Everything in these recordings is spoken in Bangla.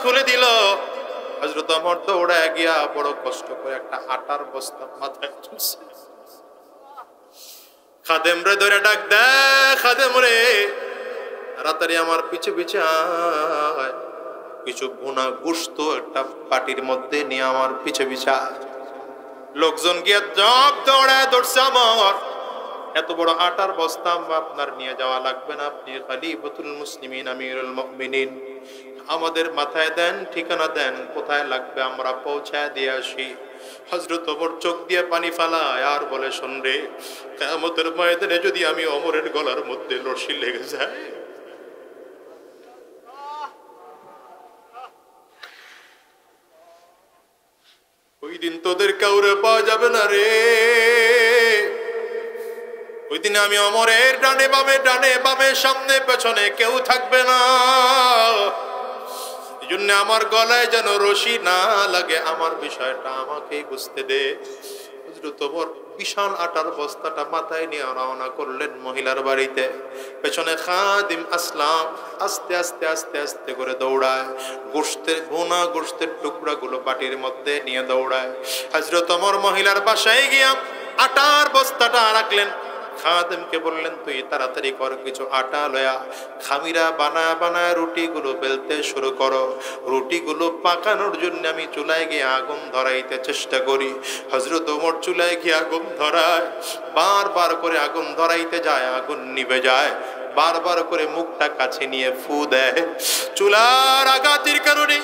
খুলে দিল। হযরত ওমর দৌড়ায় গিয়া বড় কষ্ট করে একটা আটার বস্তা মাথায় তুলছে। খাদেম রে ধরে ডাক দেয়, খাদেম রে তাড়াতাড়ি আমার পিছে পিছে আয়, কিছু ভুনা গোশত একটা পাটির মধ্যে নিয়ে আমার পিছে পিছে আয়। লোকজন গিয়া জব দৌড়ায় ধরছে আমার। এত বড় আটার বস্তা আপনার নিয়ে যাওয়া লাগবে না, আপনি খলিফাতুল মুসলিমিন আমিরুল মুমিনিন, আমাদের মাথায় দেন, ঠিকানা দেন, কোথায় লাগবে আমরা পৌঁছায় দিয়ে আসি। হযরত ওমর চোখ দিয়ে পানি ফালায় আর বলে, শোন রে, কিয়ামতের ময়দানে যদি আমি ওমরের গলার মধ্যে রশি লেগে যায়, ওই দিন তোদের কাউরে পাওয়া যাবে না রে। ওই দিন আমি ওমরের ডানে বামে সামনে পেছনে কেউ থাকবে না। এই জন্য আমার গলায় যেন রশি না লাগে, আমার বিষয়টা আমাকেই বুঝতে দে। হযরত ওমর বিশাল আটার বস্তাটা মাথায় নিয়ে রওনা করলেন মহিলার বাড়িতে। পেছনে খাদিম আসলাম আস্তে আস্তে আস্তে আস্তে করে দৌড়ায়, গোশতের টুকরাগুলো বাটির মধ্যে নিয়ে দৌড়ায়। হযরত ওমর মহিলার বাসায় গিয়া আটার বস্তাটা রাখলেন। খাদেমকে বললেন, তুই তাড়াতাড়ি কর, কিছু আটা লয়া খামিরা বানায় রুটিগুলো বেলতে শুরু করো। রুটিগুলো পাকানোর জন্য আমি চুলায় গিয়ে আগুন ধরাইতে চেষ্টা করি। হযরত ওমর চুলায় গিয়ে আগুন ধরায়, বারবার করে আগুন ধরাইতে যায়, আগুন নিভে যায়। বারবার করে মুখটা কাছে নিয়ে ফু দেয়। চুলার আঘাতের কারণে,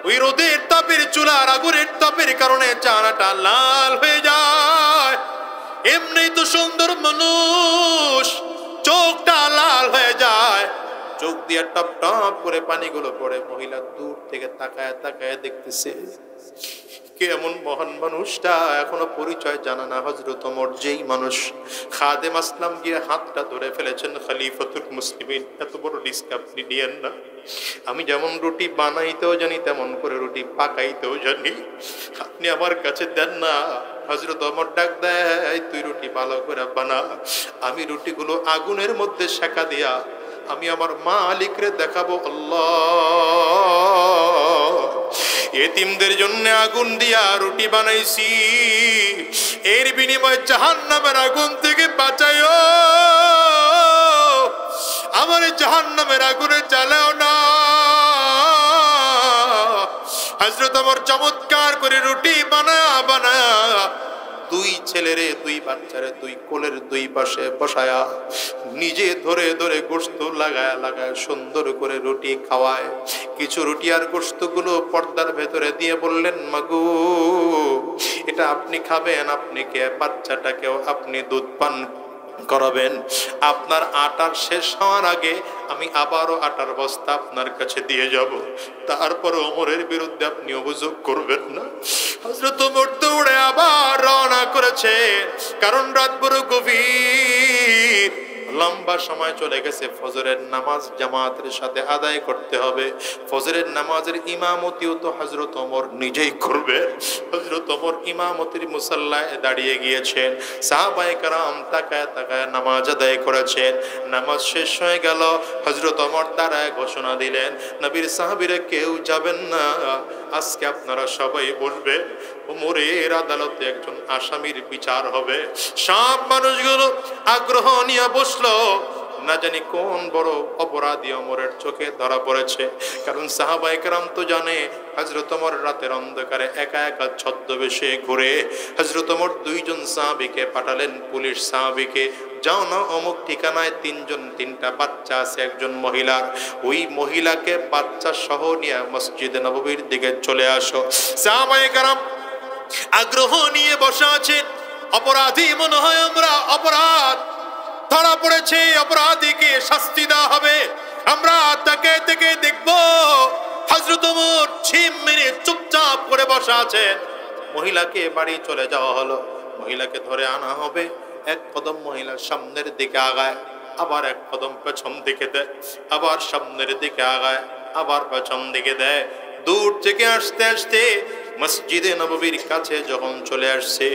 ওই রোদের তাপের, চুলার আগুনের তাপের কারণে চানাটা লাল হয়ে যায়। এমনি তো সুন্দর মানুষ, চোখটা লাল হয়ে যায়, চোখ দিয়ে টপ টপ করে পানিগুলো পড়ে। মহিলা দূর থেকে তাকায় তাকায় দেখতেছে, কে এমন মহান মানুষটা, এখনো পরিচয় জানা না। হযরত ওমর যেই মানুষ। খাদেম আসলাম গিয়ে হাতটা ধরে ফেলেছেন, খলিফাতুল মুসলিমিন, এত বড় রিস্ক আপনি নিয়েন না। আমি যেমন রুটি বানাইতেও জানি, তেমন করে রুটি পাকাইতেও জানি, আপনি আমার কাছে দেন না। হযরত ওমর ডাক দেয়, তুই রুটি ভালো করে বানা, আমি রুটিগুলো আগুনের মধ্যে সেকা দিয়া আমি আমার মালিকরে দেখাবো। আল্লাহ, এতিমদের জন্য আগুন দিয়া রুটি বানাইছি, এর বিনিময়ে জাহান্নামের আগুন থেকে বাঁচাইও, আমার জাহান্নামের আগুনে জ্বালাও না। হযরত ওমর চমৎকার করে রুটি বানায়া দুই ছেলেরে, দুই বাচ্চারে দুই কোলের দুই পাশে বসায়া নিজে ধরে ধরে গোশত লাগায় সুন্দর করে রুটি খাওয়ায়। কিছু রুটি আর গোশতগুলো পর্দার ভেতরে দিয়ে বললেন, মাগো এটা আপনি খাবেন, আপনি কে বাচ্চাটাকেও আপনি দুধ পান করাবেন। আপনার আটার শেষ হওয়ার আগে আমি আবারও আটার বস্তা আপনার কাছে দিয়ে যাব, তারপর ওমরের বিরুদ্ধে আপনি অভিযোগ করবেন না। হযরত ওমর দৌড়ে আবার রওনা করেছে, কারণ রাত বড় গভীর, লম্বা সময় চলে গেছে। ফজরের নামাজ জামাতের সাথে আদায় করতে হবে। ফজরের নামাজের ইমামতিও তো হযরত ওমর নিজেই করবে। হযরত ওমর ইমামতির মুসাল্লায় দাঁড়িয়ে গিয়েছেন। সাহাবায়ে কেরাম তাকায় তাকায় নামাজ আদায় করেছেন। নামাজ শেষ হয়ে গেল। হযরত ওমর দাঁড়ায় ঘোষণা দিলেন, নবীর সাহাবীরা কেউ যাবেন না, আজকে আপনারা সবাই বসবে, ওমরের আদালতে একজন আসামির বিচার হবে। সব মানুষগুলো আগ্রহ নিয়ে বসলো। না জানি কোন বড় অপরাধী ওমরের চোখে ধরা পড়েছে। কারণ সাহাবায়ে কেরাম তো জানে হযরত ওমর রাতের অন্ধকারে একা একা ছদ্মবেশে ঘুরে। হযরত ওমর দুইজন সাহাবীকে পাঠালেন, পুলিশ সাহাবীকে, যাও না অমুক ঠিকানায় তিনটা বাচ্চা আছে একজন মহিলার, ওই মহিলাকে বাচ্চা সহ নিয়ে মসজিদে নববীর দিকে চলে আসো। সাহাবায়ে কেরাম আগ্রহ নিয়ে বসে আছেন। অপরাধী মনে হয় আমরা, অপরাধ ধরা পড়েছে, অপরাধীকে শাস্তি দেওয়া হবে, আমরা তাকে থেকে দেখব। হযরত ওমর ঝিম মেরে চুপচাপ করে বসে আছেন। মহিলাকে বাড়ি চলে যাওয়া হলো, মহিলাকে ধরে আনা হবে। এক কদম মহিলা সামনের দিকে আগায়, আবার এক কদম পেছন দিকে দেয়, আবার সামনের দিকে আগায়, আবার পেছন দিকে দেয়। দূর থেকে আসতে আসতে মসজিদে নববীর কাছে যখন চলে আসছে,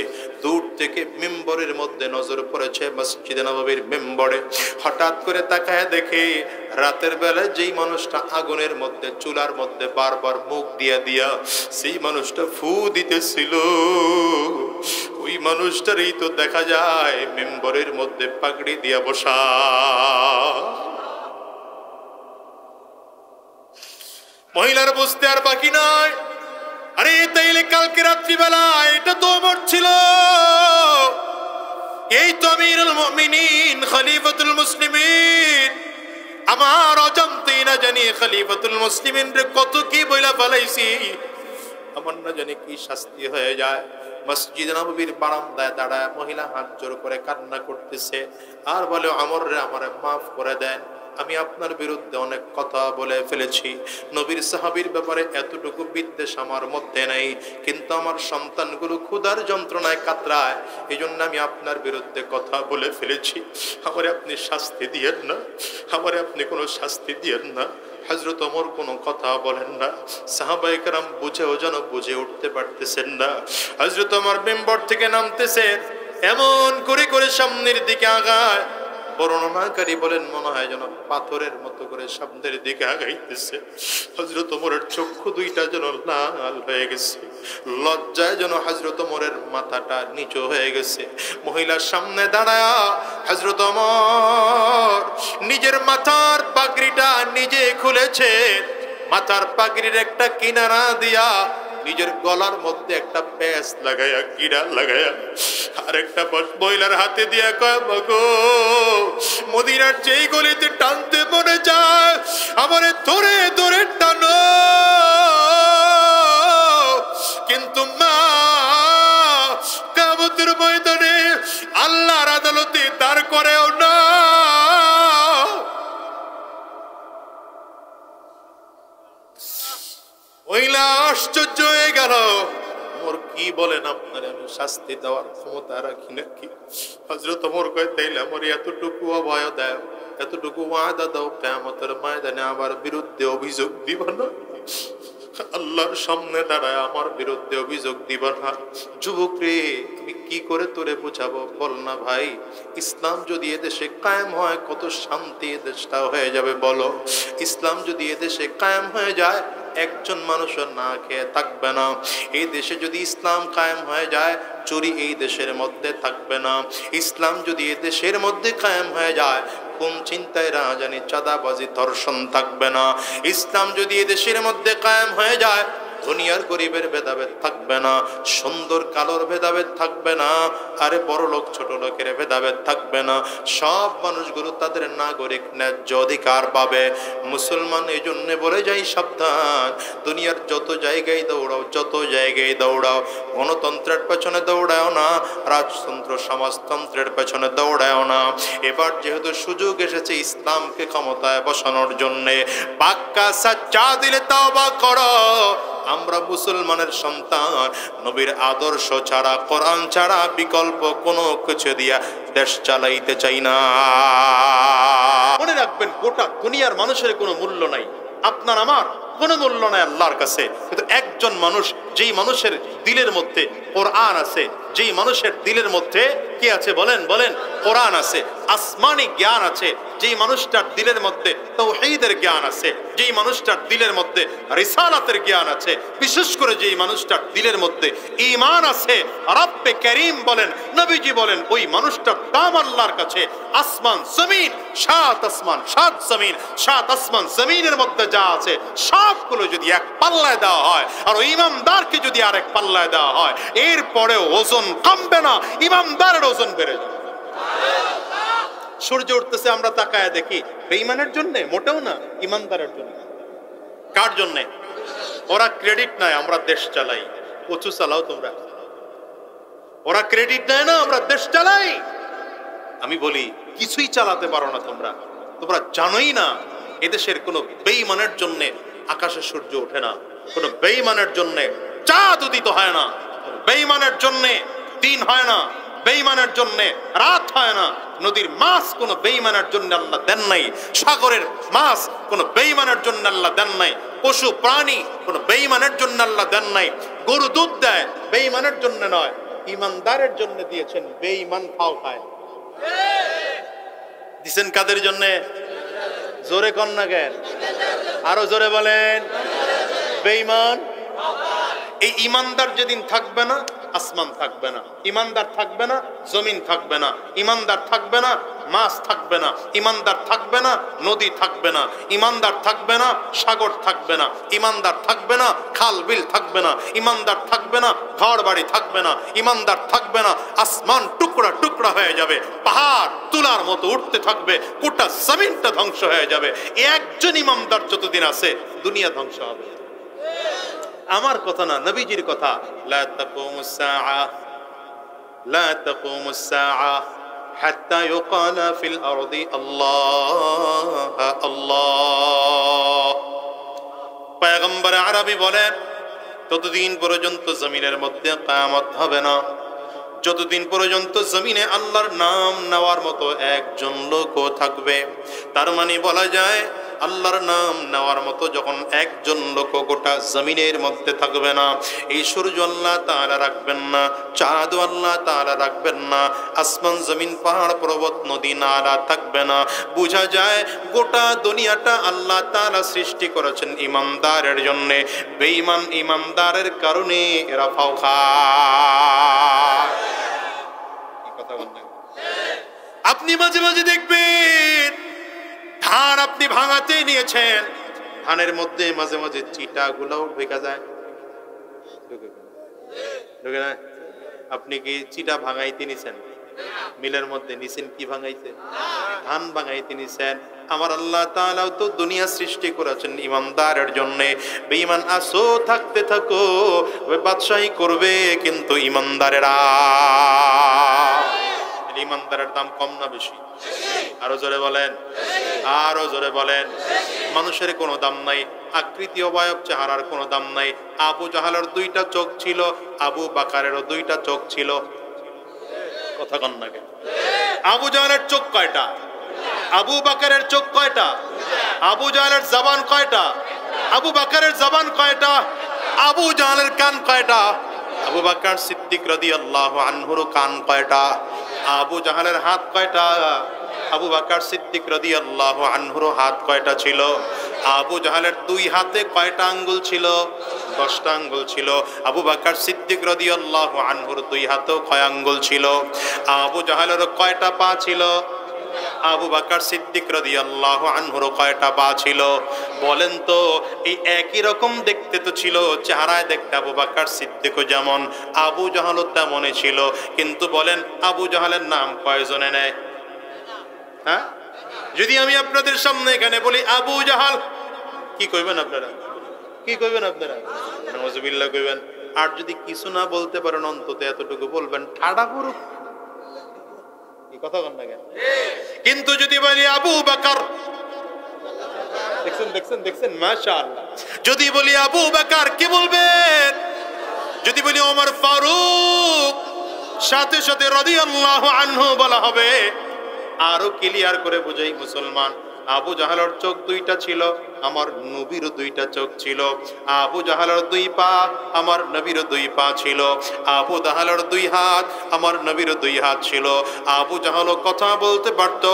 দূর থেকে মিম্বরের মধ্যে নজর পড়েছে মসজিদে নববীর মিম্বরে। হঠাৎ করে তাকায় দেখে রাতের বেলায় যেই মানুষটা আগুনের মধ্যে, চুলার মধ্যে বারবার মুখ দিয়া দিয়া সেই মানুষটা ফু দিতেছিল, ওই মানুষটারই তো দেখা যায় মিম্বরের মধ্যে পাগড়ি দিয়া বসা। মহিলার বুঝতে আর বাকি নয়, আরে তাইলে কালকে রাত্রিবেলা এটা তো ওমর ছিল, এই তো আমিরুল মুমিনিন খলিফাতুল মুসলিমিন, আমার অজান্তেই না জানি খলিফাতুল মুসলিমিন রে কত কি বইলা ফেলাইছি, আমার না জানি কি শাস্তি হয়ে যায়। মসজিদ নববীর বারান্দায় দাঁড়ায় মহিলা হাত জোর করে কান্না করতেছে আর বলে, ওমর রে আমারে মাফ করে দেন, আমি আপনার বিরুদ্ধে অনেক কথা বলে ফেলেছি, নবীর সাহাবীর ব্যাপারে এতটুকু বিদ্বেষ আমার মধ্যে নেই, কিন্তু আমার সন্তানগুলো ক্ষুধার যন্ত্রণায় কাতরায়, এই জন্য আমি আপনার বিরুদ্ধে কথা বলে ফেলেছি, আমারে আপনি শাস্তি দিয়েন না, আমারে আপনি কোনো শাস্তি দিয়েন না। হযরত ওমর কোনো কথা বলেন না, সাহাবায়ে কেরাম বুঝেও যেন বুঝে উঠতে পারতেছেন না। হযরত ওমর মিম্বর থেকে নামতেছেন, এমন করে করে সামনের দিকে আগায়, বর্ণনাকারী বলেন মনে হয় যেন পাথরের মতো করে সামনের দিকে আগাইতেছে। হযরত ওমরের চক্ষু দুইটা যেন লাল হয়ে গেছে, লজ্জায় যেন হযরত ওমরের মাথাটা নিচু হয়ে গেছে। মহিলার সামনে দাঁড়ায়া হযরত ওমর নিজের মাথার পাগড়িটা নিজে খুলেছে, মাথার পাগড়ির একটা কিনারা দিয়া নিজের গলার মধ্যে একটা প্যাচ লাগায়া, গিরা লাগায়া আরেকটা মহিলার হাতে দিয়া কয়, মাগো মদিনার যেই গলিতে টানতে মনে যায় আমারে ধরে ধরে টানো, কিন্তু মা কিয়ামতের ময়দানে আল্লাহর আদালতে দাঁড় করেও না। মহিলা আশ্চর্য হয়ে গেল, ওমর কি বলেন, আপনার আমি শাস্তি দেওয়ার ক্ষমতা রাখি নাকি? হযরত ওমর কয়, তাইলে আমার এতটুকু অভয় দেয়, এতটুকু ওয়াদা দাও, কিয়ামতের ময়দানে আমার বিরুদ্ধে অভিযোগ দিব না, আল্লাহর সামনে দাঁড়ায় আমার বিরুদ্ধে অভিযোগ দিব না। যুবক রে, আমি কি করে তোরে বুঝাবো, বল না ভাই, ইসলাম যদি এদেশে কায়েম হয় কত শান্তি দেশটা হয়ে যাবে বলো। ইসলাম যদি এদেশে কায়েম হয়ে যায় একজন মানুষও না খেয়ে থাকবে না। এই দেশে যদি ইসলাম কায়েম হয়ে যায় চুরি এই দেশের মধ্যে থাকবে না। ইসলাম যদি এই দেশের মধ্যে কায়েম হয়ে যায় কোন চিন্তায় রাজানি, চাঁদাবাজি, ধর্ষণ থাকবে না। ইসলাম যদি এই দেশের মধ্যে কায়েম হয়ে যায় দুনিয়ার গরিবের ভেদাভেদ থাকবে না, সুন্দর কালোর ভেদাভেদ থাকবে না, আরে বড় লোক ছোট লোকের ভেদাভেদ থাকবে না। সব মানুষগুলো তাদের নাগরিক ন্যায্য অধিকার পাবে। মুসলমান এই জন্য বলে যাই সাবধান, দুনিয়ার যত জায়গায় দৌড়াও, যত জায়গায় দৌড়াও, গণতন্ত্রের পেছনে দৌড়াও না, রাজতন্ত্র সমাজতন্ত্রের পেছনে দৌড়াও না। এবার যেহেতু সুযোগ এসেছে ইসলামকে ক্ষমতায় বসানোর জন্যে, পাক্কা সাচ্চা দিলে তওবা করো। আমরা মুসলমানের সন্তান, নবীর আদর্শ ছাড়া, কোরআন ছাড়া বিকল্প কোনো কিছু দিয়া দেশ চালাইতে চাই না। মনে রাখবেন, গোটা দুনিয়ার মানুষের কোনো মূল্য নাই, আপনার আমার কোনো মূল্য নাই আল্লাহর কাছে। কিন্তু একজন মানুষ, যেই মানুষের দিলের মধ্যে কোরআন আছে, যেই মানুষের দিলের মধ্যে কি আছে বলেন বলেন, কোরআন আছে, আসমানি জ্ঞান আছে, যেই মানুষটার দিলের মধ্যে তাওহীদের জ্ঞান আছে, যেই মানুষটার দিলের মধ্যে রিসালাতের জ্ঞান আছে, বিশেষ করে যেই মানুষটার দিলের মধ্যে ঈমান আছে, রব্বে করিম বলেন, নবীজি বলেন, ওই মানুষটার দাম আল্লাহর কাছে আসমান জমিন, সাত আসমান সাত জমিন, সাত আসমান জমিনের মধ্যে যা আছে সবগুলো যদি এক পাল্লায় দেওয়া হয় আর ওই ইমানদারকে যদি আরেক পাল্লায় দেওয়া হয়, এরপরে ওজন কমবে না, ইমানদারের ওজন বেড়ে যাবে। সূর্য উঠতেছে, আমরা তাকায় দেখি, বেঈমানের জন্য মোটেও না, ইমানদারের জন্য। কার জন্য? ওরা ক্রেডিট নেয়, আমরা দেশ চালাই। কচু চালাও তোমরা, ওরা ক্রেডিট নেয় না, আমরা দেশ চালাই। আমি বলি কিছুই চালাতে পারো না তোমরা, তোমরা জানোই না এদেশের কোনো বেঈমানের জন্য আকাশে সূর্য ওঠে না, কোনো বেঈমানের জন্য চাঁদ উদিত হয় না, বেঈমানের জন্য দিন হয় না, বেঈমানের জন্য রাত হয় না, নদীর মাছ কোনো বেঈমানের জন্য আল্লাহ দেন নাই, সাগরের মাছ কোনো বেঈমানের জন্য আল্লাহ দেন নাই, পশু প্রাণী কোনো বেঈমানের জন্য আল্লাহ দেন নাই। গরু দুধ দেয়, বেঈমানের জন্য নয়, ইমানদারের জন্য দিয়েছেন। বেঈমান ফাও খায়। দিছেন কাদের জন্য? জোরে কন না কেন? আরো জোরে বলেন। বেঈমান। এই ইমানদার যেদিন থাকবে না, আসমান থাকবে না। ইমানদার থাকবে না, জমিন থাকবে না। ইমানদার থাকবে না, মাছ থাকবে না। ইমানদার থাকবে না, নদী থাকবে না। ইমানদার থাকবে না, সাগর থাকবে না। ইমানদার থাকবে না, খাল বিল থাকবে না। ইমানদার থাকবে না, ঘর বাড়ি থাকবে না। ইমানদার থাকবে না, আসমান টুকরা টুকরা হয়ে যাবে, পাহাড় তুলার মতো উঠতে থাকবে, গোটা জমিনটা ধ্বংস হয়ে যাবে। একজন ইমানদার যতদিন আছে, দুনিয়া ধ্বংস হবে। আমার কথা না, নবীজির কথা। লা তাকুমুস সাআ, লা তাকুমুস সাআ হাত্তা ইউকালা ফিল আরদি আল্লাহ আল্লাহ। পয়গম্বর আরবি বলেন, ততদিন পর্যন্ত জমিনের মধ্যে কিয়ামত হবে না, যতদিন পর্যন্ত জমিনে আল্লাহর নাম নেওয়ার মতো একজন লোকও থাকবে। তার মানে বলা যায়, আল্লাহর নাম নেওয়ার মতো যখন একজন লোক গোটা জমিনের মধ্যে থাকবে না, এই সূর্য আল্লাহ তাআলা রাখবেন না, চাঁদ আল্লাহ তাআলা রাখবেন না, আসমান জমিন পাহাড় পর্বত নদী নালা থাকবে না, বোঝা যায় গোটা দুনিয়াটা আল্লাহ তাআলা সৃষ্টি করেছেন ইমানদারের জন্য। বেঈমান ইমানদারের কারণে এরা ফাও খায়। কি কথা বলেন? আপনি মাঝে মাঝে দেখবেন ধান আপনি ভাঙাতে নিয়েছেন, ধানের মধ্যে মাঝে মাঝে চিটা গুলাও ঢুকে যায়। ঢুকে না? আপনি কি চিটা ভাঙাইতে নিছেন? মিলের মধ্যে নিছেন কি ভাঙাইতে? ধান ভাঙাইতে নিছেন। আমার আল্লাহ তাআলাও তো দুনিয়া সৃষ্টি করেছেন ইমানদারের জন্য। বেঈমান আসো থাকতে থাকো, বাদশাহী করবে কিন্তু ইমানদারেরা। ইমানদারের দাম কম না বেশি? আরো জোরে বলেন, আরো জোরে বলেন। মানুষের কোনো দাম নাই, আকৃতি অবয়ব চেহারার কোনো দাম নাই। আবু জাহালের দুইটা চোখ ছিল, আবু বাকারেরও দুইটা চোখ ছিল। কথা কন না কেন? আবু জাহালের চোখ কয়টা? আবু বাকারের চোখ কয়টা? আবু জাহালের জবান কয়টা? আবু বাকারের জবান কয়টা? আবু জাহালের কান কয়টা? আবু বকর সিদ্দিক রাদিয়াল্লাহু আনহুর কান কয়টা? আবু জাহালের হাত কয়টা? আবু বকর সিদ্দিক রাদিয়াল্লাহু আনহুর হাত কয়টা ছিল? আবু জাহালের দুই হাতে কয়টা আঙ্গুল ছিল? 10টা আঙ্গুল ছিল। আবু বকর সিদ্দিক রাদিয়াল্লাহু আনহুর দুই হাতেও কয় আঙ্গুল ছিল? আবু জাহালের কয়টা পা ছিল? আবু বকর সিদ্দিক রাদিয়াল্লাহু আনহুর কয়টা পা ছিল? বলেন তো, এই একই রকম দেখতে তো ছিল, চেহারায় দেখতে আবু বকর সিদ্দিকও যেমন, আবু জাহালও তেমনই ছিল। কিন্তু বলেন, আবু জাহালের নাম কয়জনে নেয়? হ্যাঁ, যদি আমি আপনাদের সামনে এখানে বলি আবু জাহাল, কি কইবেন আপনারা? কি কইবেন আপনারা? নাউযুবিল্লাহ কইবেন। আর যদি কিছু না বলতে পারেন, অন্তত এতটুকু বলবেন, ঠাডা পুরুষ। কথা বল না কেন? কিন্তু যদি বলি আবু বকর, দেখছেন দেখছেন দেখছেন, মাশাআল্লাহ। যদি বলি আবু বকর, কি বলবেন? যদি বলি ওমর ফারুক, সাথে সাথে রাদিয়াল্লাহু আনহু বলা হবে। আরো ক্লিয়ার করে বুঝাই মুসলমান, আবু জাহালের চোখ দুইটা ছিল, আমার নবীর দুইটা চোখ ছিল। আবু জাহালের দুই পা, আমার নবীর দুই পা ছিল। আবু জাহালের দুই হাত, আমার নবীর দুই হাত ছিল। আবু জাহালও কথা বলতে পারত,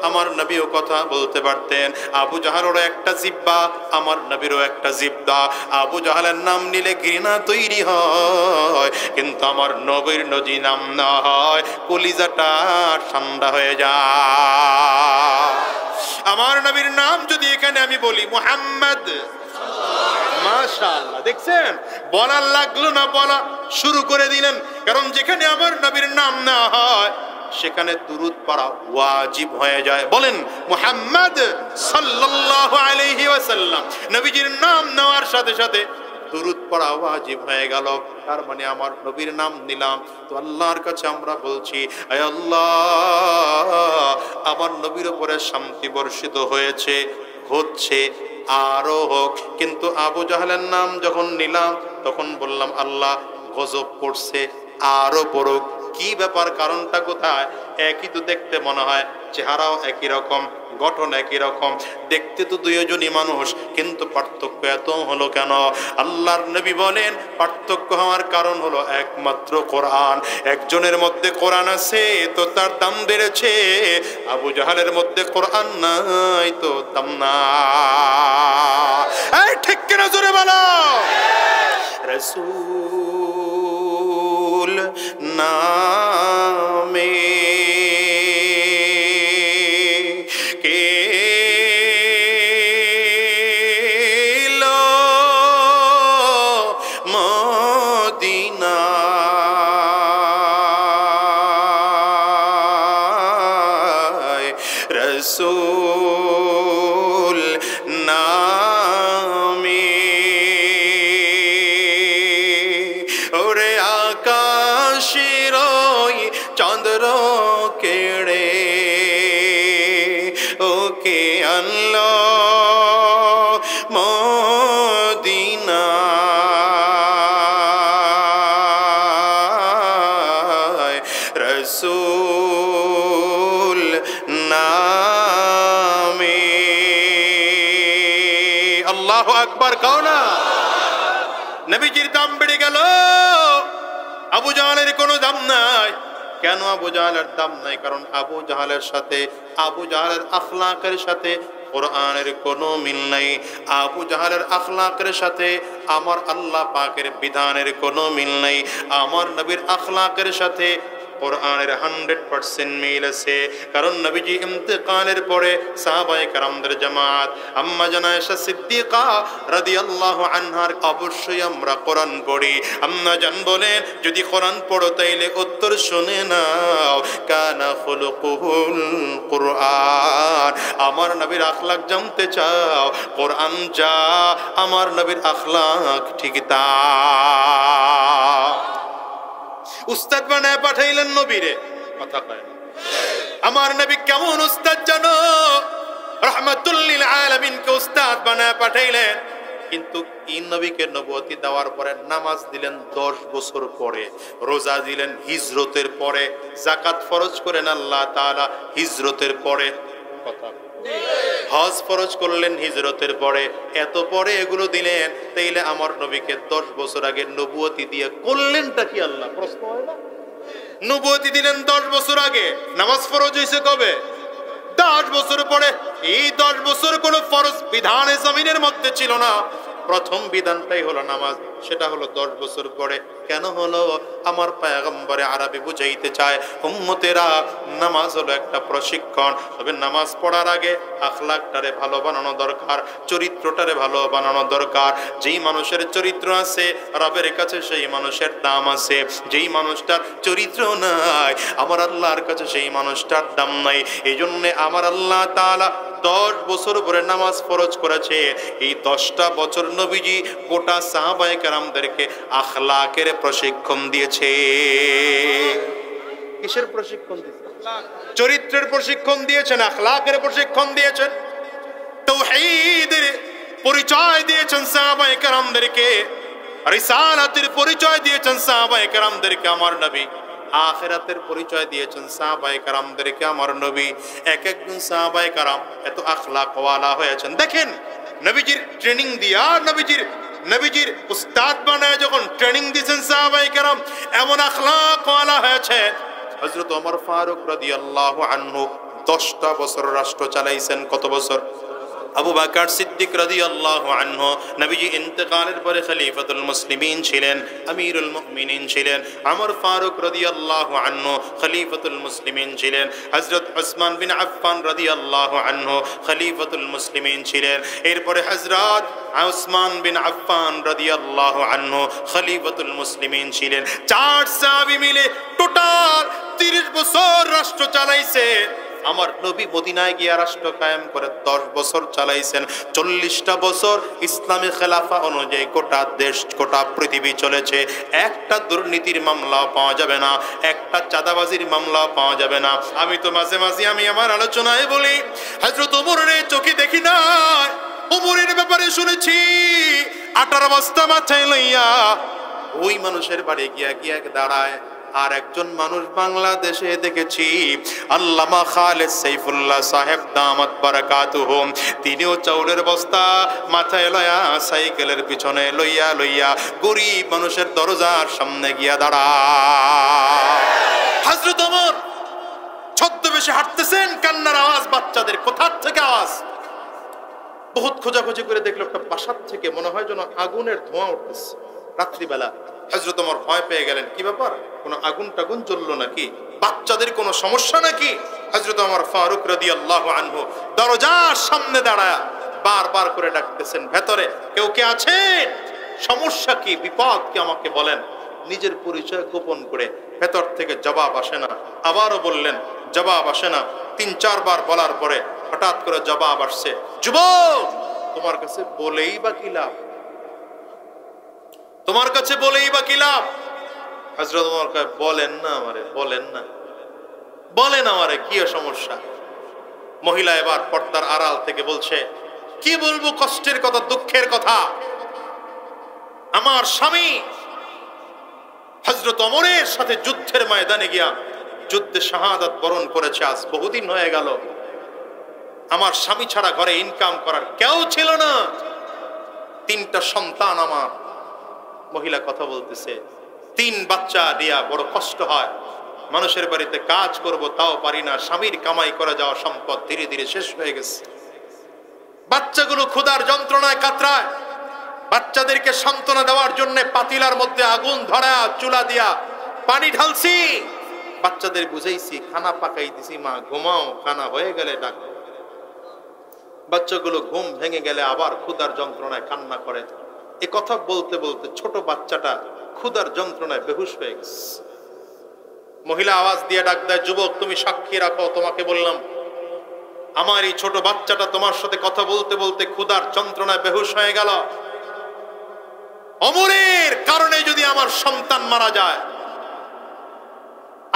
আমার নবীও কথা বলতে পারতেন। আবু জাহালেরও একটা জিহ্বা, আমার নবীরও একটা জিহ্বা। আবু জাহালের নাম নিলে ঘৃণা তৈরি হয়, কিন্তু আমার নবীর নজি নাম না হয়, কলিজাটা ঠান্ডা হয়ে যায়। আমার নবীর নাম যদি এখানে আমি বলি মুহাম্মদ, মাশাআল্লাহ, দেখছেন বলার লাগলো না, বলা শুরু করে দিলেন। কারণ যেখানে আমার নবীর নাম না হয়, সেখানে দুরূদ পড়া ওয়াজিব হয়ে যায়। বলেন মুহাম্মদ সাল্লাল্লাহু আলাইহি ওয়াসাল্লাম। নবীজির নাম নেওয়ার সাথে সাথে দুরূদ পড়া ওয়াজিব হয়ে গেল। তার মানে আমার নবীর নাম নিলাম, তো আল্লাহর কাছে আমরা বলছি, আয় আল্লাহ, আমার নবীর উপরে শান্তি বর্ষিত হয়েছে, হচ্ছে, আরো হোক। কিন্তু আবু জাহালের নাম যখন নিলাম, তখন বললাম আল্লাহ গজব পড়ছে, আরো পড়ুক। কি ব্যাপার, কারণটা কোথায়? একই তো দেখতে মনে হয়, চেহারাও একই রকম, গঠন একই রকম, দেখতে তো দুইজনই মানুষ, কিন্তু পার্থক্য এত হলো কেন? আল্লাহর নবী বলেন পার্থক্য হওয়ার কারণ হলো একমাত্র কোরআন। একজনের মধ্যে কোরআন আছে তো তার দাম বেড়েছে, আবু জাহালের মধ্যে কোরআন নাই তো দাম না। এই ঠিক কিনা জোরে বলো। রাসূল নামে রাসূল নামে ওরে আকাশের ওই চন্দ্র কেড়ে ওকে আনলো মদিনায়। রাসূল নামে আল্লাহু আকবার কাও না। নবীজির দাম বেড়ে গেল, আবু জাহালের কোনো দাম নাই। কেন আবু জাহালের দাম নাই? কারণ আবু জাহালের সাথে, আবু জাহালের আখলাকের সাথে কোরআনের কোনো মিল নাই। আবু জাহালের আখলাকের সাথে আমার আল্লাহ পাকের বিধানের কোনো মিল নাই। আমার নবীর আখলাকের সাথে কোরআনের 100% মিল আছে। কারণ নবীজি ইন্তেকালের পরে সাহাবায়ে কেরামদের জামাত আম্মা জানা আয়েশা সিদ্দিকা রাদিয়াল্লাহু আনহার অবশ্যই আমরা কোরআন পড়ি। আম্মা জান বলেন যদি কোরআন পড়ো তাইলে উত্তর শুনে নাও, কানা খুলুকুল কোরআন। আমার নবীর আখলাক জানতে চাও, কোরআন যা, আমার নবীর আখলাক ঠিক তা। উস্তাদ বানায় পাঠাইলেন নবীরে, কথা কয় না। আমার নবী কেমন উস্তাদ জানো? রাহমাতুল লিল আলামিনকে উস্তাদ বানায় পাঠাইলেন, কিন্তু এই নবীকে নবুয়তি দেওয়ার পরে নামাজ দিলেন 10 বছর পরে, রোজা দিলেন হিজরতের পরে, যাকাত ফরজ করেন আল্লাহ তাআলা হিজরতের পরে, কথা হজ ফরজ করলেন হিজরতের পরে। এত পরে এগুলো দিলেন, তাইলে আমার নবীকে 10 বছর আগে নবুয়তি দিয়ে করলেনটা কি? আল্লাহ প্রশ্ন হয় না? নবুয়তি দিলেন 10 বছর আগে, নামাজ ফরজ হয়েছে কবে? 10 বছর পরে। এই 10 বছর কোনো ফরজ বিধানে জমিনের মধ্যে ছিল না। প্রথম বিধানটাই হলো নামাজ, সেটা হলো 10 বছর পরে। কেন হলো? আমার পয়গম্বরে আরবি বুঝাইতে চায় উম্মতেরা নামাজ হলো একটা প্রশিক্ষণ, তবে নামাজ পড়ার আগে আখলাকটারে ভালো বানানো দরকার, চরিত্রটারে ভালো বানানো দরকার। যেই মানুষের চরিত্র আছে রবের কাছে সেই মানুষের দাম আছে, যেই মানুষটার চরিত্র নাই আমার আল্লাহর কাছে সেই মানুষটার দাম নাই। এই জন্যে আমার আল্লাহ তাআলা 10 বছর পরে নামাজ ফরজ করেছে। এই 10টা বছর নবীজি গোটা সাহাবায়ে কেরামদেরকে আখলাকের প্রশিক্ষণ দিয়েছে। কিসের প্রশিক্ষণ দিয়েছেন? চরিত্রের প্রশিক্ষণ দিয়েছেন, আখলাকের প্রশিক্ষণ দিয়েছেন, তাওহীদের পরিচয় দিয়েছেন সাহাবায়ে কেরামদেরকে, রিসালাতের পরিচয় দিয়েছেন সাহাবায়ে কেরামদেরকে আমার নবী, আখিরাতের পরিচয় দিয়েছেন সাহাবায়ে কেরামদেরকে আমার নবী। এক একজন সাহাবায়ে কেরাম এত আখলাক ওয়ালা হয়েছেন। দেখেন নবীজির ট্রেনিং দিয়া, নবীজির উস্তাদ বানায় যখন ট্রেনিং দিয়েছেন সাহাবায়ে কেরাম, এমন আখলাক ওয়ালা হয়েছে। হযরত ওমর ফারুক রাদিয়াল্লাহু আনহু 10টা বছর রাষ্ট্র চালাইছেন। কত বছর? আবু বকর সিদ্দিক রাদিয়াল্লাহু আনহু নবীজি ইন্তেকালের পরে খলিফাতুল মুসলিমিন ছিলেন, আমিরুল মুমিনিন ছিলেন। ওমর ফারুক রাদিয়াল্লাহু আনহু খলিফাতুল মুসলিমিন ছিলেন। হযরত উসমান বিন আফফান রাদিয়াল্লাহু আনহু খলিফাতুল মুসলিমিন ছিলেন। এরপরে হযরত উসমান বিন আফফান রাদিয়াল্লাহু আনহু খলিফাতুল মুসলিমিন ছিলেন। 4 সাহাবী মিলে টোটাল 30 বছর রাষ্ট্র চালাইছে। আমার নবী মদিনায় গিয়া রাষ্ট্র কায়েম করে 10 বছর চালাইছেন। 40টা বছর ইসলামী খেলাফা অনুযায়ী গোটা দেশ, গোটা পৃথিবী চলেছে। একটা দুর্নীতির মামলা পাওয়া যাবে না, একটা চাঁদাবাজির মামলা পাওয়া যাবে না। আমি তো মাঝে মাঝে আমি আমার আলোচনায় বলি, হযরত ওমরের চোখে দেখি না, ওমরের ব্যাপারে শুনেছি। 18 বস্তা মাথায় লইয়া ওই মানুষের বাড়ি গিয়া দাঁড়ায়, আর একজন মানুষ বাংলাদেশে দেখেছি, আল্লামা খালেদ সাইফুল্লাহ সাহেব দামাত বারাকাতুহু, তিনিও চাউলের বস্তা মাথায় লইয়া সাইকেলের পিছনে লইয়া লইয়া গরিব মানুষের দরজার সামনে গিয়া দাঁড়ায়। হযরত ওমর ছদ্মবেশে হাঁটতেছেন, কান্নার আওয়াজ বাচ্চাদের, কোথার থেকে আওয়াজ? বহুত খোঁজাখুঁজি করে দেখলো একটা বাসার থেকে, মনে হয় যেন আগুনের ধোঁয়া উঠতেছে রাত্রিবেলা। হযরত ওমর ভয় পেয়ে গেলেন, কি ব্যাপার, কোনো আগুন টাগুন জ্বললো নাকি, বাচ্চাদের কোনো সমস্যা নাকি? হযরত ওমর ফারুক রাদিয়াল্লাহু আনহু দরজার সামনে দাঁড়ায় বারবার করে ডাকতেছেন, ভেতরে কেউ কে আছেন, সমস্যা কি, বিপদ কি, আমাকে বলেন। নিজের পরিচয় গোপন করে, ভেতর থেকে জবাব আসে না। আবারও বললেন, জবাব আসে না। ৩-৪ বার বলার পরে হঠাৎ করে জবাব আসছে, যুবক তোমার কাছে বলেই বা কি লাভ, তোমার কাছে বলেই বা কি লাভ? হযরত ওমর কয়, বলেন না আমারে, বলেন না, বলেন আমারে কি সমস্যা? মহিলা এবার পর্দার আড়াল থেকে বলছে, কি বলবো, কষ্টের কথা, দুঃখের কথা। আমার স্বামী হযরত ওমরের সাথে যুদ্ধের ময়দানে গিয়া যুদ্ধে শাহাদাত বরণ করেছে, আজ বহুদিন হয়ে গেল। আমার স্বামী ছাড়া ঘরে ইনকাম করার কেউ ছিল না, 3টা সন্তান আমার। মহিলা কথা বলতেছে, 3 বাচ্চা দিয়া বড় কষ্ট হয়, মানুষের বাড়িতে কাজ করব তাও পারি না, স্বামীর কামাই করে যাওয়া সম্পদ ধীরে ধীরে শেষ হয়ে গেছে। বাচ্চাগুলো ক্ষুধার যন্ত্রণায় কাতরায়, বাচ্চাদেরকে সান্ত্বনা দেওয়ার জন্য পাতিলার মধ্যে আগুন ধরা, চুলা দিয়া পানি ঢালছি, বাচ্চাদের বুঝাইছি, খানা পাকাই দিছি, মা ঘুমাও, খানা হয়ে গেলে ডাকো। বাচ্চাগুলো ঘুম ভেঙে গেলে আবার ক্ষুধার যন্ত্রণায় কান্না করে। এ কথা বলতে বলতে ছোট বাচ্চাটা ক্ষুধার যন্ত্রণায় বেহুশ হয়ে গেছে। মহিলা আওয়াজ দিয়ে ডাক দেয়, যুবক তুমি সাক্ষী রাখো, তোমাকে বললাম আমার এই ছোট বাচ্চাটা তোমার সাথে কথা বলতে বলতে ক্ষুধার যন্ত্রণায় বেহুশ হয়ে গেল। ওমরের কারণে যদি আমার সন্তান মারা যায়,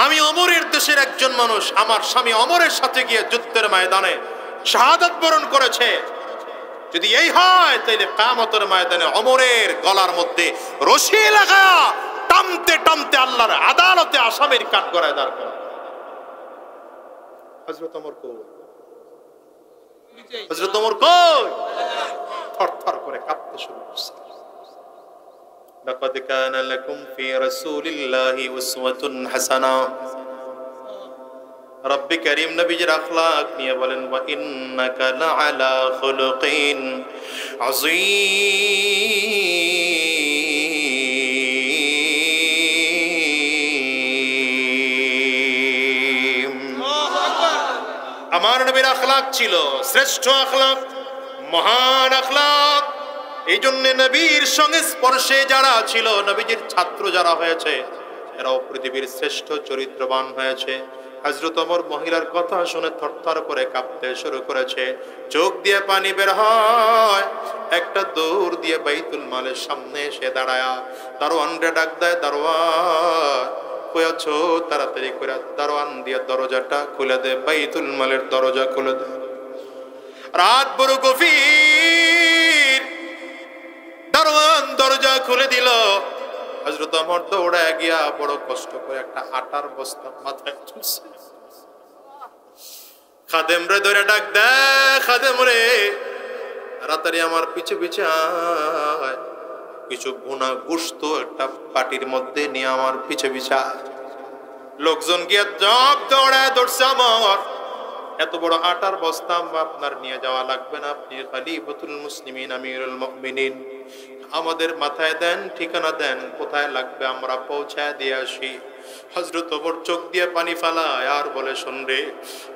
আমি ওমরের দেশের একজন মানুষ, আমার স্বামী ওমরের সাথে গিয়ে যুদ্ধের ময়দানে শাহাদাত বরণ করেছে, যদি এই হয় তাহলে কিয়ামতের ময়দানে ওমরের গলার মধ্যে রশি লাগা টানতে টানতে আল্লাহর আদালতে আসামির কাঠগড়ায় দাঁড় করা। হযরত ওমর কই, হযরত ওমর কই, থরথর করে কাঁপতে শুরু করছে। লাকাদ কানা লাকুম ফি রাসূলিল্লাহি উসওয়াতুন হাসানাহ। রব্বে কারীম নবীজির আখলাক নিয়ে বলেন, ওয়া ইন্নাকা লাআলা খুলুকিন আযীম। আমার নবীর আখলাক ছিল শ্রেষ্ঠ আখলাক, মহান আখলাক। এই জন্য নবীর সঙ্গে স্পর্শে যারা ছিল, নবীজির ছাত্র যারা হয়েছে, এরাও পৃথিবীর শ্রেষ্ঠ চরিত্রবান হয়েছে। হযরত ওমর মহিলার কথা শুনে থরথর করে কাঁপতে শুরু করেছে, চোখ দিয়ে পানি বের হয়। একটা দৌড় দিয়ে বাইতুল মালের সামনে এসে দাঁড়ায়, দারোয়ানরে ডাক দেয়, দারোয়ান কই আছো, তাড়াতাড়ি করে দারোয়ান দিয়ে দরজাটা খুলে দে, বাইতুল মালের দরজা খুলে দে। রাত বড় গভীর, দারোয়ান দরজা খুলে দিল। হযরত ওমর দৌড়ায় গিয়া বড় কষ্ট করে একটা আটার বস্তা মাথায় তুলছে। খাদেম রে ধরে ডাক দেয়, খাদেম রে তাড়াতাড়ি আমার পিছে পিছে আয়, কিছু ভুনা গোশত একটা পাটির মধ্যে নিয়ে আমার পিছে পিছে আয়। লোকজন গিয়া জব দৌড়ায় ধরছে, আমার এত বড় আটার বস্তা আপনার নিয়ে যাওয়া লাগবে না, আপনি খলিফাতুল মুসলিমিন আমিরুল মুমিনিন, আমাদের মাথায় দেন, ঠিকানা দেন, কোথায় লাগবে আমরা পৌঁছায় দিয়ে আসি। হযরত ওমর চোখ দিয়ে পানি ফালায় আর বলে, শোন রে,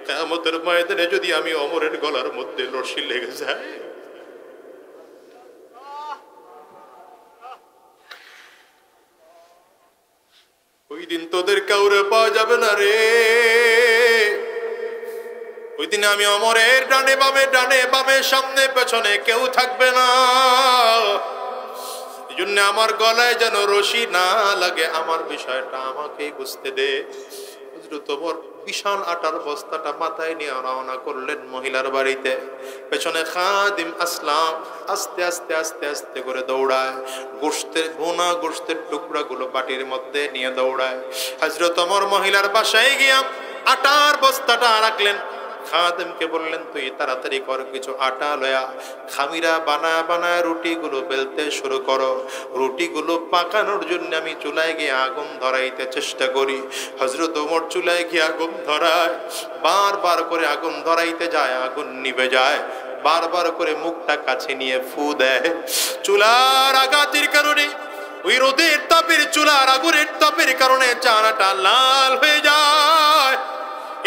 কিয়ামতের ময়দানে যদি আমি ওমরের গলার মধ্যে রশি লেগে যায়, ওই দিন তোদের কাউরে পাওয়া যাবে না রে। ওই দিন আমি ওমরের ডানে বামে সামনে পেছনে কেউ থাকবে না। এই জন্য আমার গলায় যেন রশি না লাগে, আমার বিষয়টা আমাকেই বুঝতে দে। হযরত ওমর বিশাল আটার বস্তাটা মাথায় নিয়ে রওনা করলেন মহিলার বাড়িতে। পেছনে খাদিম আসলাম আস্তে আস্তে আস্তে আস্তে করে দৌড়ায়, গোশতের টুকরাগুলো বাটির মধ্যে নিয়ে দৌড়ায়। হযরত ওমর মহিলার বাসায় গিয়া আটার বস্তাটা রাখলেন। খাদেমকে বললেন, তুই তাড়াতাড়ি কর, কিছু আটা লয়া খামিরা বানায় বানায় রুটিগুলো বেলতে শুরু করো। রুটিগুলো পাকানোর জন্য আমি চুলায় গিয়ে আগুন ধরাইতে চেষ্টা করি। হযরত ওমর চুলায় গিয়ে আগুন ধরায়, বারবার করে আগুন ধরাইতে যায়, আগুন নিভে যায়। বারবার করে মুখটা কাছে নিয়ে ফু দেয়। চুলার আঘাতের কারণে, ওই রোদের তাপের, চুলার আগুনের তাপের কারণে চানাটা লাল হয়ে যায়।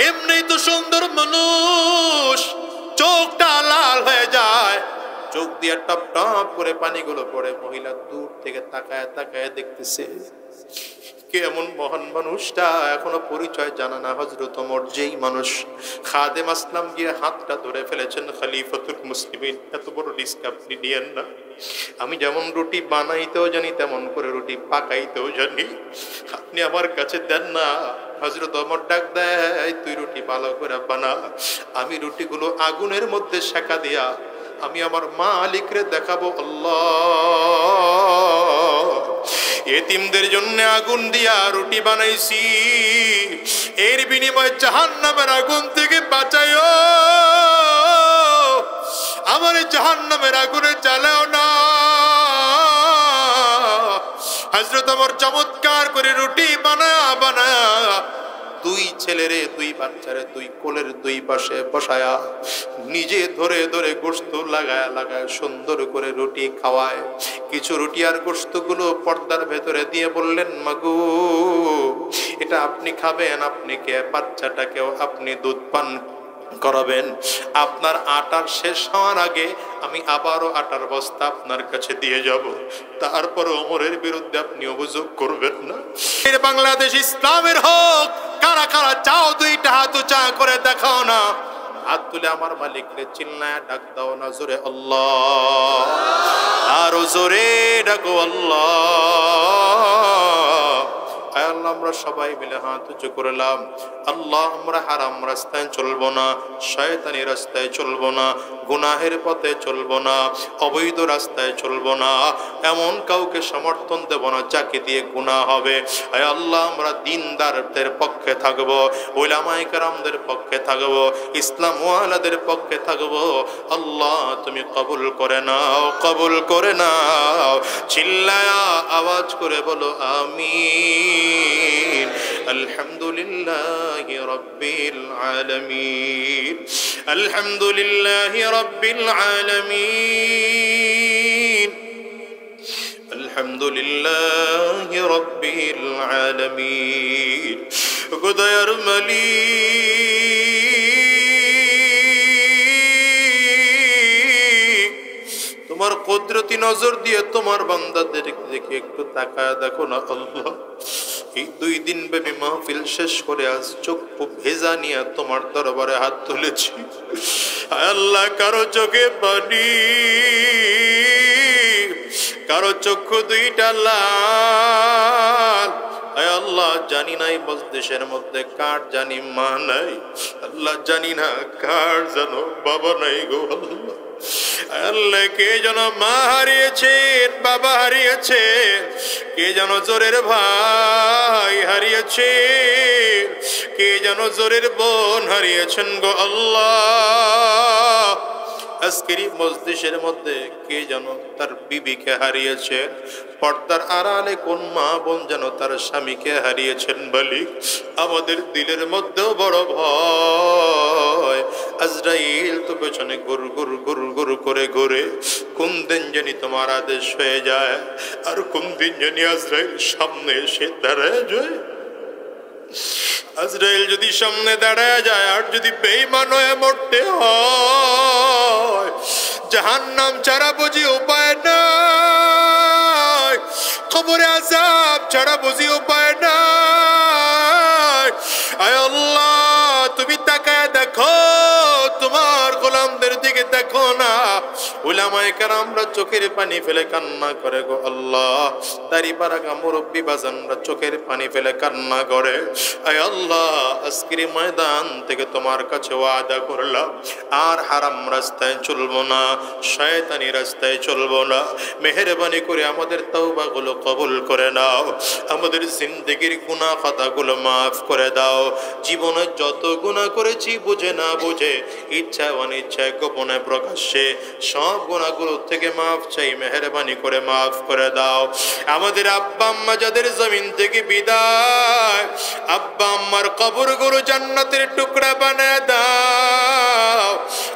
এমনি তো সুন্দর মানুষ, চোখটা লাল হয়ে যায়, চোখ দিয়ে টপ টপ করে পানিগুলো পড়ে। মহিলা দূর থেকে তাকায় তাকায় দেখতেছে কেমন মহান মানুষটা, এখনো পরিচয় জানা না হযরত ওমর যেই মানুষ। খাদেম আসলাম গিয়ে হাতটা ধরে ফেলেছেন, খলিফাতুল মুসলিমিন, এত বড় রিস্ক আপনি নিয়েন না। আমি যেমন রুটি বানাইতেও জানি তেমন করে রুটি পাকাইতেও জানি, আপনি আমার কাছে দেন না। হযরত ওমর ডাক দেয়, তুই রুটি ভালো করে বানা, আমি রুটিগুলো আগুনের মধ্যে সেকা দিয়া আমি আমার মালিকরে দেখাবো। আল্লাহ, এতিমদের জন্য আগুন দিয়া রুটি বানাইছি, এর বিনিময়ে জাহান্নামের আগুন থেকে বাঁচাইও, আমার জাহান্নামের আগুনে জ্বালাও না। হযরত ওমর চমৎকার করে রুটি বানায়া বানায়া দুই ছেলেরে, দুই বাচ্চারে দুই কোলের দুই পাশে বসায়া নিজে ধরে ধরে গোশত লাগায় লাগায় সুন্দর করে রুটি খাওয়ায়। কিছু রুটি আর গোশতগুলো পর্দার ভেতরে দিয়ে বললেন, মাগো এটা আপনি খাবেন, আপনি কে বাচ্চাটাকেও আপনি দুধ পান করাবেন। আপনার আটার শেষ হওয়ার আগে আমি আবারও আটার বস্তা আপনার কাছে দিয়ে যাব, তারপর ওমরের বিরুদ্ধে আপনি অভিযোগ করবেন না। বাংলাদেশ ইসলামের হোক, কারা কারা চাও দুইটা হাত উঁচা করে দেখাও না, হাত তুলে আমার মালিককে চিল্লায় ডাক দাও না জোরে আল্লাহ, আরো জোরে ডাকো আল্লাহ। আল্লাহ আমরা সবাই মিলে হাত উঁচু করলাম। আল্লাহ আমরা হারাম রাস্তায় চলবো না, শয়তানি রাস্তায় চলবো না, গুনাহের পথে চলবো না, অবৈধ রাস্তায় চলবো না, এমন কাউকে সমর্থন দেব না যাকে দিয়ে গুনাহ হবে। আয় আল্লাহ আমরা দিনদারদের পক্ষে থাকবো, উলামায়ে কেরামদের পক্ষে থাকবো, ইসলাম ওয়ালাদের পক্ষে থাকবো। আল্লাহ তুমি কবুল করে নাও, কবুল করে নাও। চিল্লায়া আওয়াজ করে বলো আমিন। আলহামদুলিল্লাহি রাব্বিল আলামিন, আলহামদুলিল্লাহি রাব্বিল আলামিন, আলহামদুলিল্লাহি রাব্বিল আলামিন। খোদার মালিক, তোমার কুদরতি নজর দিয়ে তোমার বান্দাদের দিকে একটু তাকায় দেখো না আল্লাহ। এই 2 দিন ব্যাপী মাহফিল শেষ করে আজ চক্ষু ভেজা নিয়ে তোমার দরবারে হাত তুলেছি। আল্লাহ কারো চোখে পানি, কারো চক্ষু দুইটা লাল। আল্লাহ জানি নাই মজলিসের মধ্যে কার জানি মা নাই, আল্লাহ জানি না কার জানো বাবা নাই গো আল্লাহ। আল্লাহ কে যেন মা হারিয়েছেন, বাবা হারিয়েছেন, কে যেন জোরের ভাই হারিয়েছেন, কে যেন জোরের বোন হারিয়েছেন গো আল্লাহ। আজকের মজলিসের মধ্যে কে যেন তার বিবিকে হারিয়েছেন, পর্দার আড়ালে কোন মা বোন যেন তার স্বামীকে হারিয়েছেন। মালিক আমাদের দিলের মধ্যেও বড় ভয়। আজরাইল তো পেছনে গুর গুর গুর গুর করে ঘুরে, কোন দিন জানি তোমার আদেশ হয়ে যায়, আর কোন দিন জানি আজরাইল সামনে এসে দাঁড়ায় যায়। আজরাইল যদি সামনে দাঁড়ায় যায় আর যদি বেঈমান হয়ে মরতে হয়, জাহান্নাম ছাড়া বুঝি উপায় নাই, কবরে আযাব ছাড়া বুঝি উপায় নাই। আয় আল্লাহ তুমি তাকায় দেখো, তোমার গোলামদের দিকে দেখো না, উলামায়ে কেরামরা চোখের পানি ফেলে কান্না করে গো আল্লাহ, দাড়ি পাড়া মুরব্বী বাজানরা চোখের পানি ফেলে কান্না করে। আয় আল্লাহ, আজকের ময়দান থেকে তোমার কাছে ওয়াদা করলাম আর হারাম রাস্তায় চলবো না, শয়তানি রাস্তায় চলবো না। মেহেরবানি করে আমাদের তওবাগুলো কবুল করে নাও, আমাদের জিন্দেগির গুনাহ খাতাগুলো মাফ করে দাও। জীবনে যত গুনাহ করেছি বুঝে না বুঝে, ইচ্ছা অনিচ্ছায়, গোপনে প্রকাশ্যে, সব গুনাহগুলো থেকে মাফ চাই, মেহেরবানি করে মাফ করে দাও। আমাদের আব্বা আম্মা যাদের জমিন থেকে বিদায়, আব্বা আম্মার কবরগুলো জান্নাতের টুকরা বানায় দাও।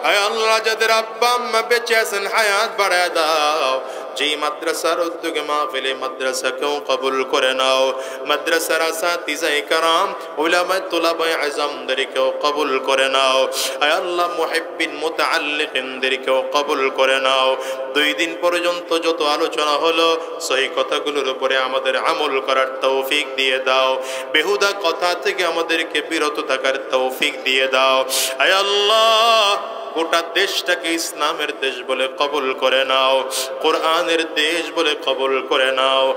আয় আল্লাহ, যাদের আব্বা আম্মা বেঁচে আছেন হায়াত বাড়ায় দাও। যেই মাদ্রাসার উদ্যোগে মাহফিলে মাদ্রাসাকেও কবুল করে নাও, মাদ্রাসার আসাতিজায়ে কেরাম, উলামায়ে তুলাবায়ে আযমদেরকেও কবুল করে নাও। আয় আল্লাহ, মুহিব্বিন মুতাআল্লিকিনদেরকেও কবুল করে নাও। 2 দিন পর্যন্ত যত আলোচনা হলো সেই কথাগুলোর উপরে আমাদের আমল করার তৌফিক দিয়ে দাও, বেহুদা কথা থেকে আমাদেরকে বিরত থাকার তৌফিক দিয়ে দাও। আয় আল্লাহ, গোটা দেশটাকে ইসলামের দেশ বলে কবুল করে নাও, কোরআনের দেশ বলে কবুল করে নাও।